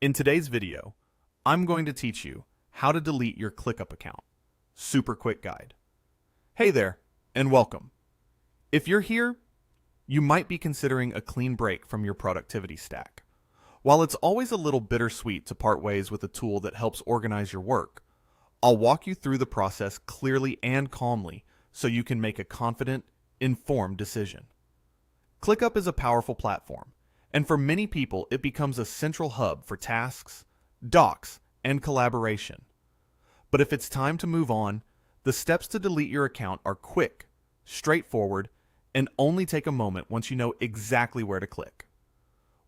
In today's video, I'm going to teach you how to delete your ClickUp account. Super quick guide. Hey there, and welcome. If you're here, you might be considering a clean break from your productivity stack. While it's always a little bittersweet to part ways with a tool that helps organize your work, I'll walk you through the process clearly and calmly so you can make a confident, informed decision. ClickUp is a powerful platform, and for many people, it becomes a central hub for tasks, docs, and collaboration. But if it's time to move on, the steps to delete your account are quick, straightforward, and only take a moment once you know exactly where to click.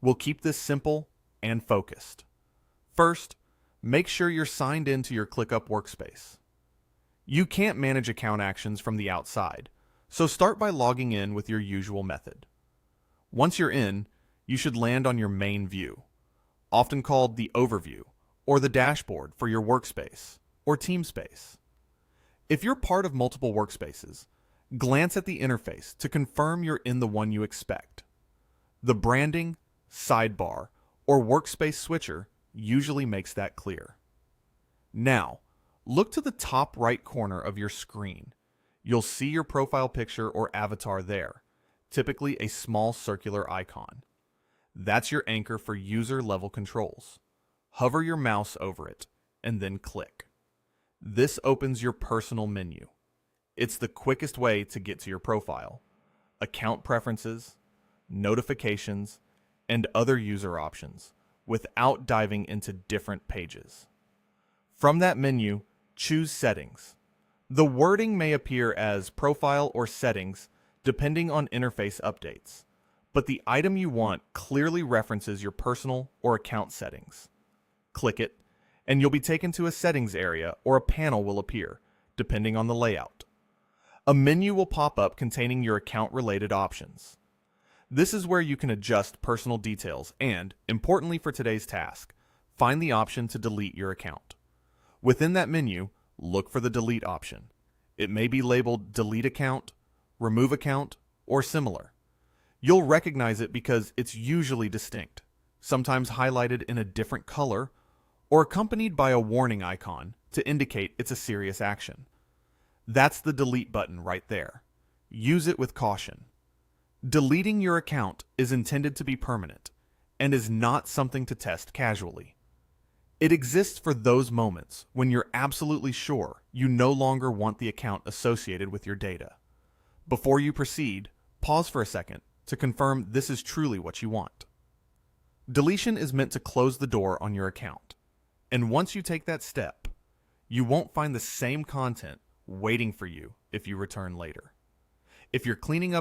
We'll keep this simple and focused. First, make sure you're signed into your ClickUp workspace. You can't manage account actions from the outside, so start by logging in with your usual method. Once you're in, you should land on your main view, often called the overview or the dashboard for your workspace or team space. If you're part of multiple workspaces, glance at the interface to confirm you're in the one you expect. The branding, sidebar, or workspace switcher usually makes that clear. Now, look to the top right corner of your screen. You'll see your profile picture or avatar there, typically a small circular icon. That's your anchor for user-level controls. Hover your mouse over it, and then click. This opens your personal menu. It's the quickest way to get to your profile, account preferences, notifications, and other user options without diving into different pages. From that menu, choose Settings. The wording may appear as Profile or Settings depending on interface updates, but the item you want clearly references your personal or account settings. Click it, and you'll be taken to a settings area or a panel will appear, depending on the layout. A menu will pop up containing your account-related options. This is where you can adjust personal details and, importantly for today's task, find the option to delete your account. Within that menu, look for the Delete option. It may be labeled Delete Account, Remove Account, or similar. You'll recognize it because it's usually distinct, sometimes highlighted in a different color, or accompanied by a warning icon to indicate it's a serious action. That's the Delete button right there. Use it with caution. Deleting your account is intended to be permanent and is not something to test casually. It exists for those moments when you're absolutely sure you no longer want the account associated with your data. Before you proceed, pause for a second to confirm this is truly what you want. Deletion is meant to close the door on your account, and once you take that step, you won't find the same content waiting for you if you return later. If you're cleaning up